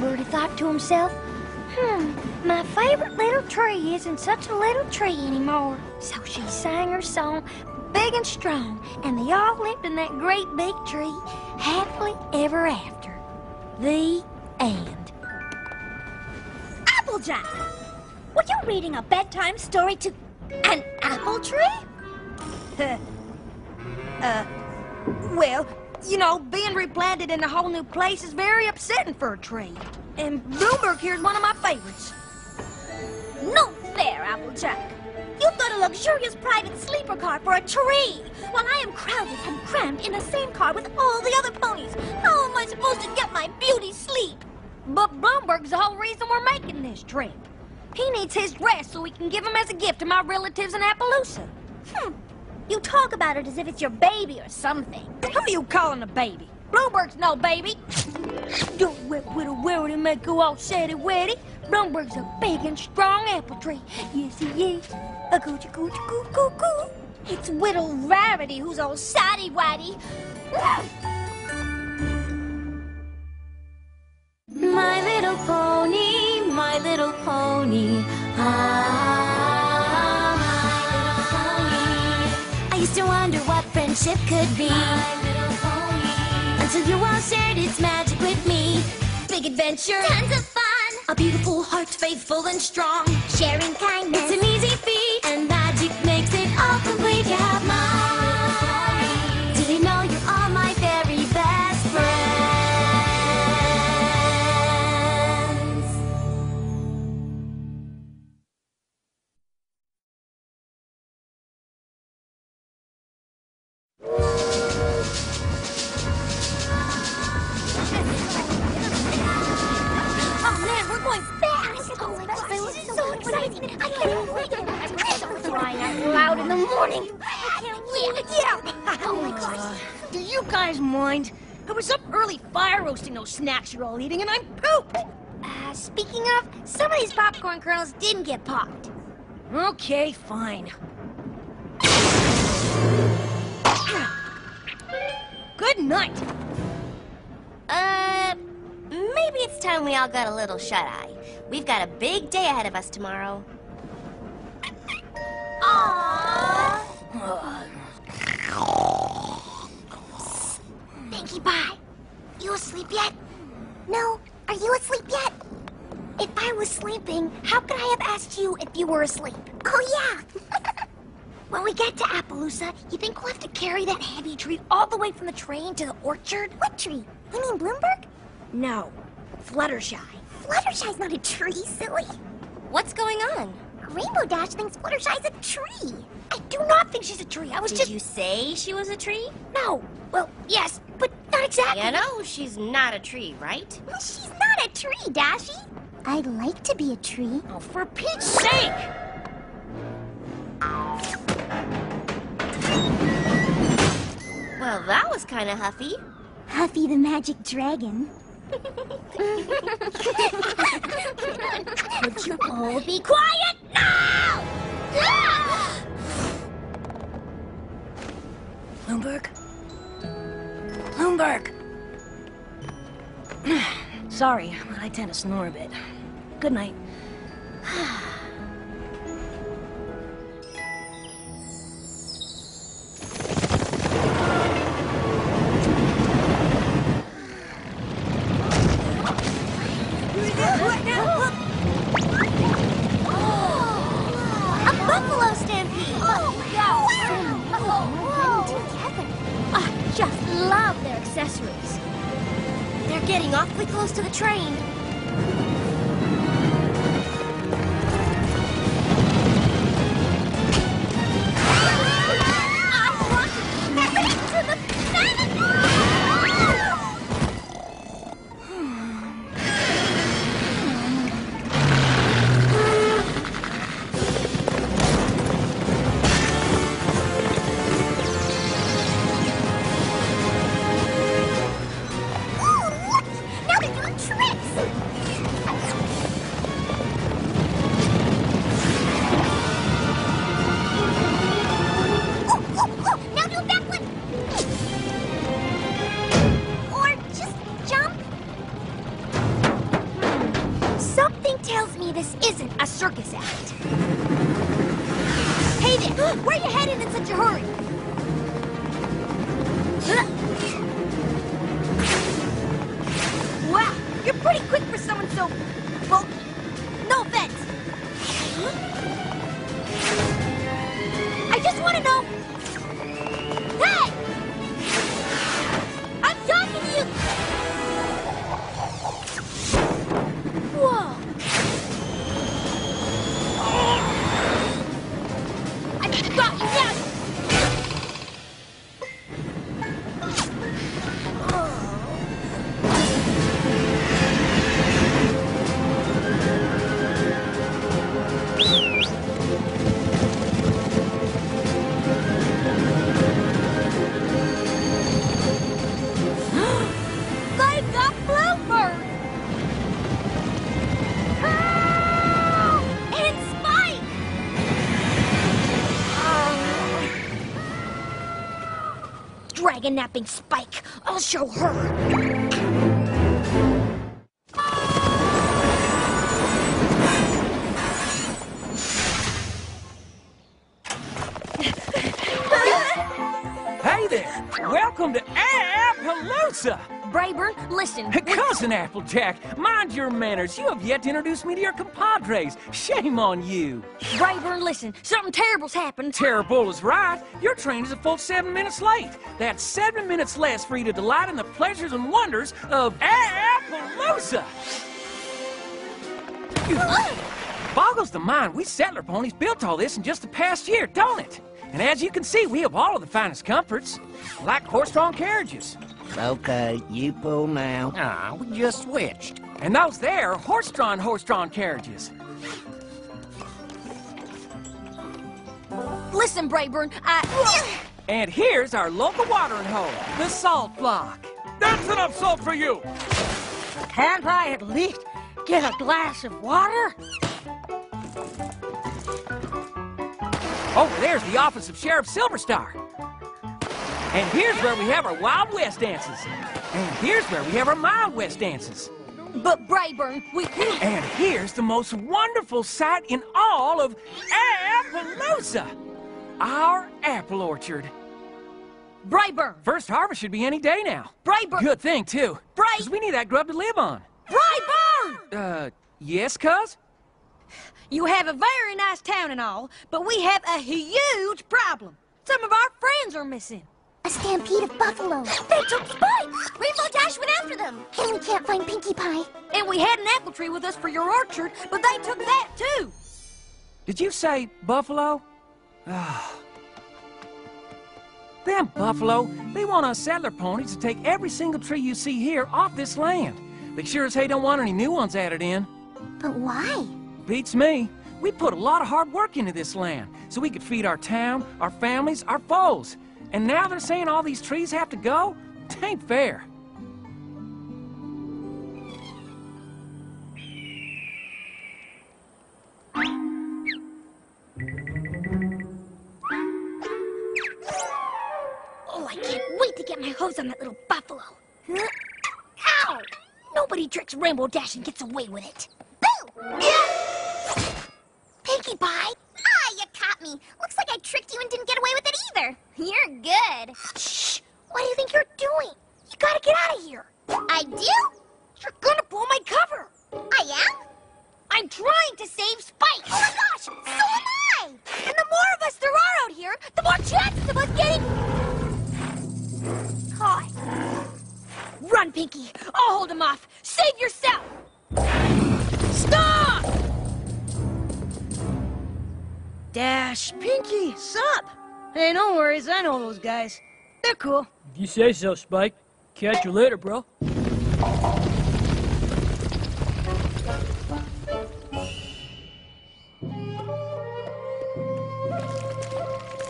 Birdie thought to himself, my favorite little tree isn't such a little tree anymore. So she sang her song, big and strong, and they all lived in that great big tree, happily ever after. The end. Applejack! Were you reading a bedtime story to an apple tree? Well, you know, being replanted in a whole new place is very upsetting for a tree. And Bloomberg here's one of my favorites. No fair, Applejack. You've got a luxurious private sleeper car for a tree, while I am crowded and crammed in the same car with all the other ponies. How am I supposed to get my beauty sleep? But Bloomberg's the whole reason we're making this trip. He needs his rest so we can give him as a gift to my relatives in Appaloosa. You talk about it as if it's your baby or something. Who are you calling a baby? Bloomberg's no baby. Don't whip with a worry and make go all saddy-weddy. Bloomberg's a big and strong apple tree. Yes, he is. A coochie coochie coo coo coo. It's Whittle Rarity who's all saddy-waddy. My little pony, my little pony. Ah, my little pony. I used to wonder what friendship could be. My little pony. Until you all shared its magic with me. Big adventure, Tons of fun. a beautiful heart, faithful and strong. Sharing kindness. It's an easy feat, and magic makes it all complete. You have mine. Did you know you're all my very best friends? Oh man, we're going fast! Oh my gosh, this is so exciting! I can't wait! I'm so flying out loud in the morning! I can't wait! Yeah! Oh my gosh! Do you guys mind? I was up early fire roasting those snacks you're all eating, and I'm pooped. Speaking of, some of these popcorn kernels didn't get popped. Okay, fine. Good night. Maybe it's time we all got a little shut-eye. We've got a big day ahead of us tomorrow. Aww! Pinkie Pie, you asleep yet? No, are you asleep yet? If I was sleeping, how could I have asked you if you were asleep? Oh, yeah! When we get to Appaloosa, you think we'll have to carry that heavy tree all the way from the train to the orchard? What tree? You mean Bloomberg? No, Fluttershy. Fluttershy's not a tree, silly. What's going on? Rainbow Dash thinks Fluttershy's a tree. I do not think she's a tree. I was Did just... you say she was a tree? No. Well, yes, but not exactly. You know she's not a tree, right? Well, she's not a tree, Dashy. I'd like to be a tree. Oh, for Pete's sake! Well, that was kind of huffy. Huffy the Magic Dragon. Would you all be quiet now? Bloomberg? Bloomberg! Sorry, but I tend to snore a bit. Good night. A buffalo stampede! I just love their accessories. They're getting awfully close to the train. I want to get to the Now they're doing tricks! Something tells me this isn't a circus act. Hey there, where you headed in such a hurry? Wow, you're pretty quick for someone so bulky. No offense. I just want to know. Hey! I'm talking to you! Whoa! I got you now! Napping Spike. I'll show her. Hey there! Welcome to Appaloosa! Brayburn, listen. Cousin Applejack, mind your manners. You have yet to introduce me to your compadres. Shame on you. Brayburn, listen. Something terrible's happened. Terrible is right. Your train is a full 7 minutes late. That's 7 minutes less for you to delight in the pleasures and wonders of Appaloosa. Boggles the mind. We settler ponies built all this in just the past year, don't it? And as you can see, we have all of the finest comforts, like horse-drawn carriages. Okay, you pull now. Ah, we just switched. And those there are horse-drawn carriages. Listen, Brayburn, And here's our local watering hole, the salt block. That's enough salt for you! Can't I at least get a glass of water? Over there's the office of Sheriff Silverstar. And here's where we have our Wild West dances. And here's where we have our Mild West dances. But Brayburn, And here's the most wonderful sight in all of Appaloosa. Our apple orchard. Brayburn! First harvest should be any day now. Brayburn! Good thing, too. Because we need that grub to live on. Brayburn! Yes, cuz? You have a very nice town and all, but we have a huge problem. Some of our friends are missing. A stampede of buffalo. They took Spike! Rainbow Dash went after them! And we can't find Pinkie Pie. And we had an apple tree with us for your orchard, but they took that too! Did you say buffalo? Them buffalo, they want us settler ponies to take every single tree you see here off this land. They sure as hey don't want any new ones added in. But why? Beats me. We put a lot of hard work into this land, so we could feed our town, our families, our foes. And now they're saying all these trees have to go? It ain't fair. Oh, I can't wait to get my hose on that little buffalo. Ow! Nobody tricks Rainbow Dash and gets away with it. Boo! Pinkie Pie? Ah, you caught me. Looks like I tricked you and didn't get away with it either. You're good. Shh! What do you think you're doing? You gotta get out of here. I do? You're gonna pull my cover. I am? I'm trying to save Spike. Oh my gosh, so am I! And the more of us there are out here, the more chances of us getting caught. Run, Pinkie. I'll hold him off. Save yourself. Stop! Dash, Pinkie, sup? Hey, no worries, I know those guys. They're cool. You say so, Spike. Catch you later, bro.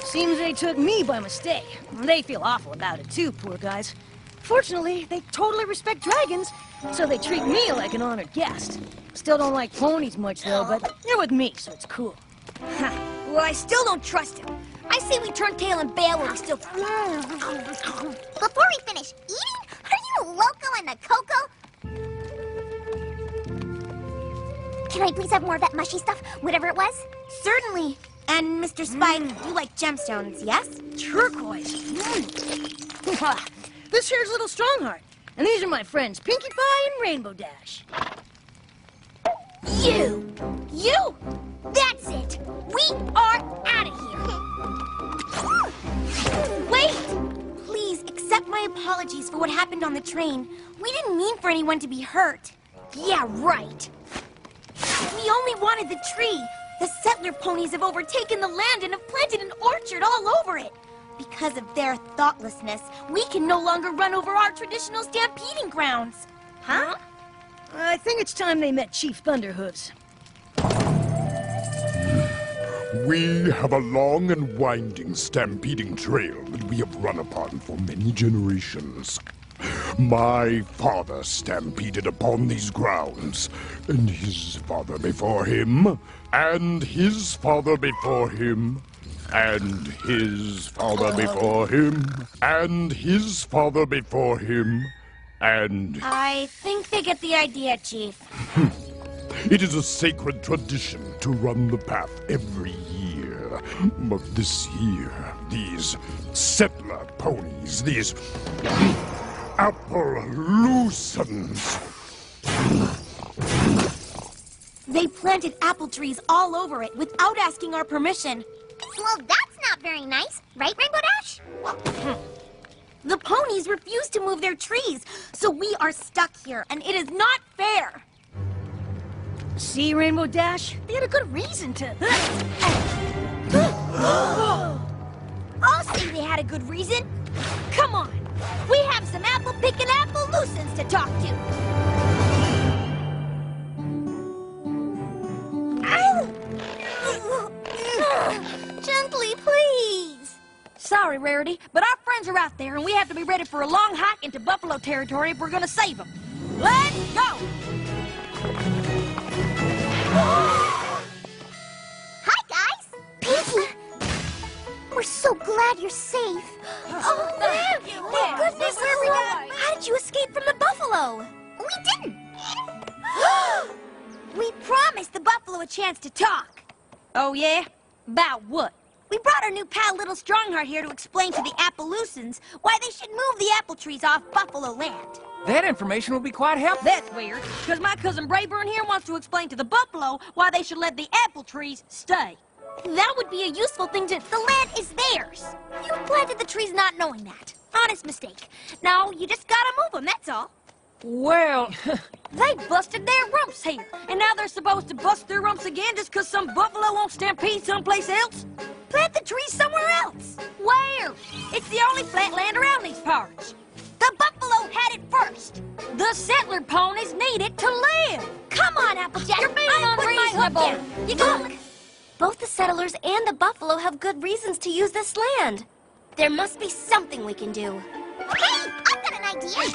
Seems they took me by mistake. They feel awful about it too, poor guys. Fortunately, they totally respect dragons, so they treat me like an honored guest. Still don't like ponies much, though, but they're with me, so it's cool. Well, I still don't trust him. I say we turn tail and bail while we still... Before we finish eating, are you loco in the cocoa? Can I please have more of that mushy stuff, whatever it was? Certainly. And Mr. Spike, you like gemstones, yes? Turquoise. This here's Little Strongheart. And these are my friends, Pinkie Pie and Rainbow Dash. You! That's it! We are out of here! Wait! Please, accept my apologies for what happened on the train. We didn't mean for anyone to be hurt. Yeah, right. We only wanted the tree. The settler ponies have overtaken the land and have planted an orchard all over it. Because of their thoughtlessness, we can no longer run over our traditional stampeding grounds. Huh? I think it's time they met Chief Thunderhooves. We have a long and winding stampeding trail that we have run upon for many generations. My father stampeded upon these grounds, and his father before him, and his father before him, and his father before him, and his father before him, and... I think they get the idea, Chief. It is a sacred tradition to run the path every year. But this year, these settler ponies, these Appaloosans, They planted apple trees all over it without asking our permission. Well, that's not very nice, right, Rainbow Dash? The ponies refuse to move their trees, so we are stuck here, and it is not fair. See, Rainbow Dash? They had a good reason to... I'll say they had a good reason. Come on, we have some apple-picking Appaloosans to talk to. Gently, please. Sorry, Rarity, but our friends are out there, and we have to be ready for a long hike into buffalo territory if we're gonna save them. Let's go! Hi, guys. Pinkie, we're so glad you're safe. Oh, thank goodness, How did you escape from the buffalo? We didn't. We promised the buffalo a chance to talk. Oh, yeah? About what? We brought our new pal Little Strongheart here to explain to the Appaloosans why they should move the apple trees off buffalo land. That information will be quite helpful. That's weird, because my cousin Brayburn here wants to explain to the buffalo why they should let the apple trees stay. That would be a useful thing to... The land is theirs. You planted the trees not knowing that. Honest mistake. No, you just gotta move them, that's all. Well, they busted their rumps here, and now they're supposed to bust their rumps again just because some buffalo won't stampede someplace else? Plant the trees somewhere else. Where? It's the only flat land around these parts. The buffalo had it first. The settler ponies need it to live. Come on, Applejack. You're being I put my hook unreasonable. down. You look. Both the settlers and the buffalo have good reasons to use this land. There must be something we can do. Hey, I've got an idea.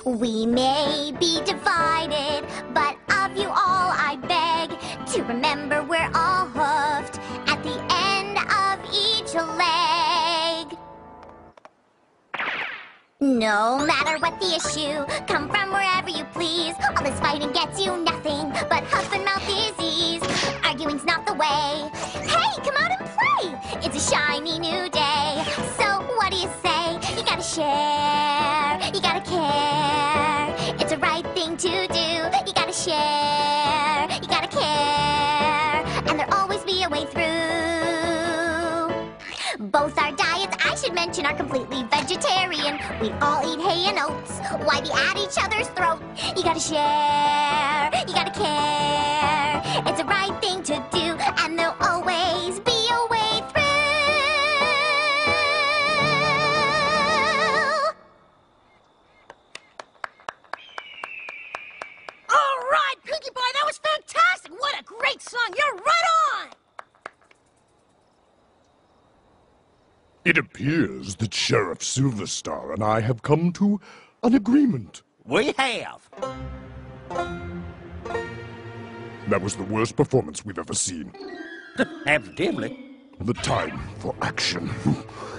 We may be divided, but of you all I beg to remember we're all hoofed at the end of each leg. No matter what the issue, come from wherever you please. All this fighting gets you nothing but huff and mouth disease. Arguing's not the way. Hey, come out and play! It's a shiny new day. So what do you say? You gotta share, you gotta care. It's a right thing to do. You gotta share, you gotta care. And there'll always be a way through. Both our diets, I should mention, are completely vegetarian. We all eat hay and oats. Why be at each other's throat? You gotta share, you gotta care. It's the right thing to do, and there'll always be a way through. All right, Pinkie Pie, that was fantastic. What a great song. You're right on. It appears that Sheriff Silverstar and I have come to an agreement. We have. That was the worst performance we've ever seen. Evidently. The time for action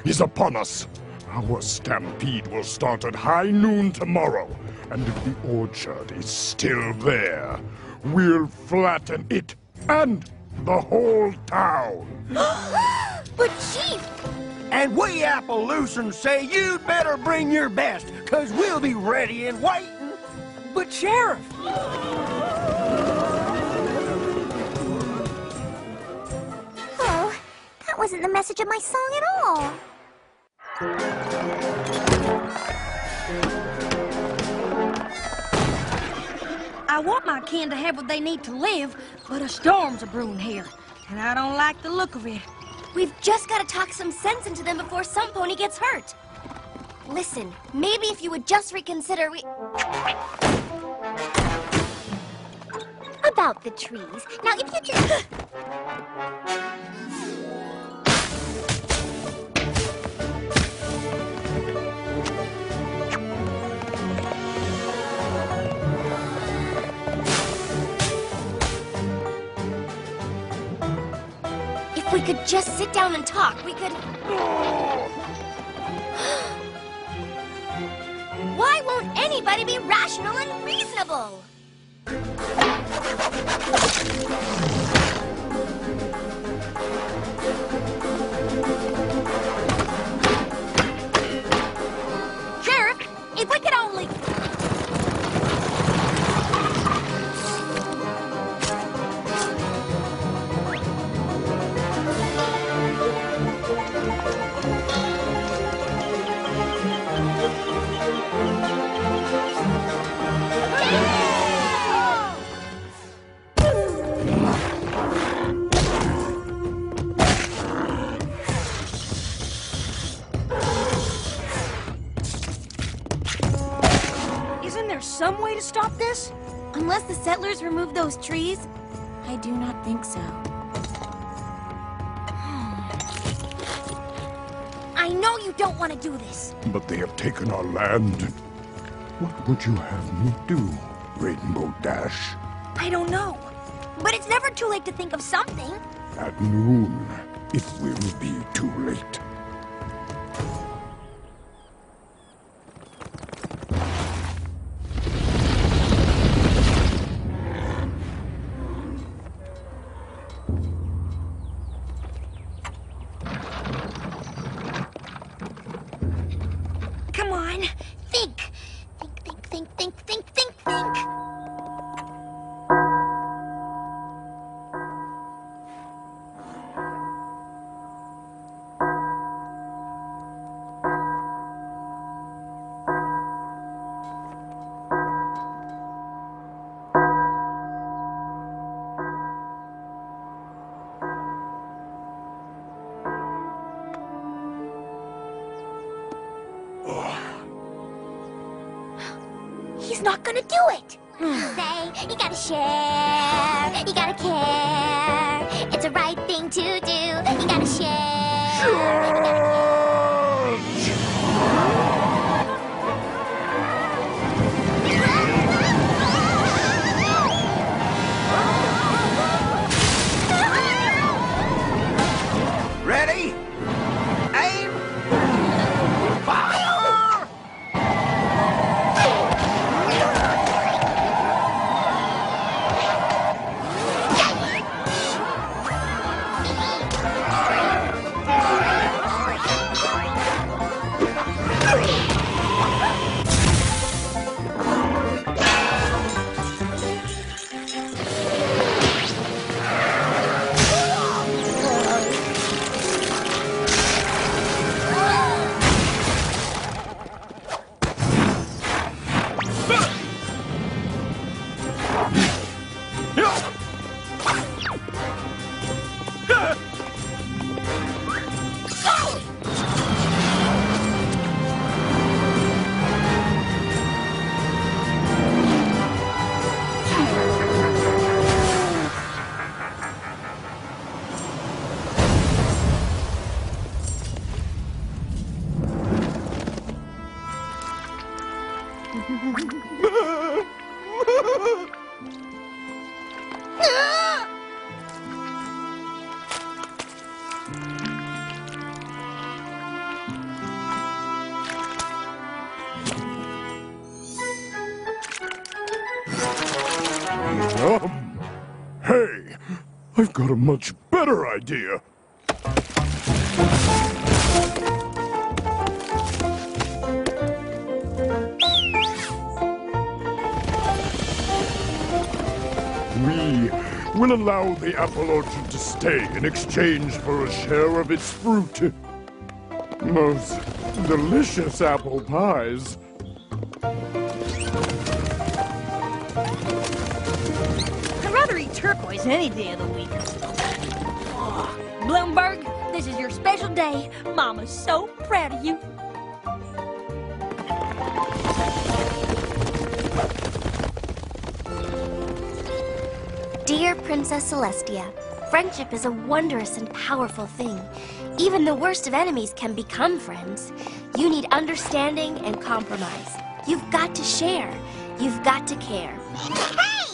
is upon us. Our stampede will start at high noon tomorrow, and if the orchard is still there, we'll flatten it and the whole town. But Chief! And we Appaloosans say you'd better bring your best, 'cause we'll be ready and waiting. But Sheriff! Oh, that wasn't the message of my song at all. I want my kin to have what they need to live, but a storm's a-brewing here, and I don't like the look of it. We've just got to talk some sense into them before some pony gets hurt. Listen, maybe if you would just reconsider, About the trees. Now, if you just... If we could just sit down and talk, we could... Why won't anybody be rational and reasonable? Sheriff, if we could only... Isn't there some way to stop this? Unless the settlers remove those trees, I do not think so. I know you don't want to do this. But they have taken our land. What would you have me do, Rainbow Dash? I don't know. But it's never too late to think of something. At noon, it will be too late. Come on. Think. Think. He's not gonna do it. Say, you gotta share, you gotta care. It's the right thing to do. You gotta share. Ready? Aim! Fire! Hey, I've got a much better idea. We will allow the apple orchard to stay in exchange for a share of its fruit. Most delicious apple pies. I'd rather eat turquoise any day of the week. Bloomberg, this is your special day. Mama's so proud of you. Dear Princess Celestia, friendship is a wondrous and powerful thing. Even the worst of enemies can become friends. You need understanding and compromise. You've got to share. You've got to care. Hey!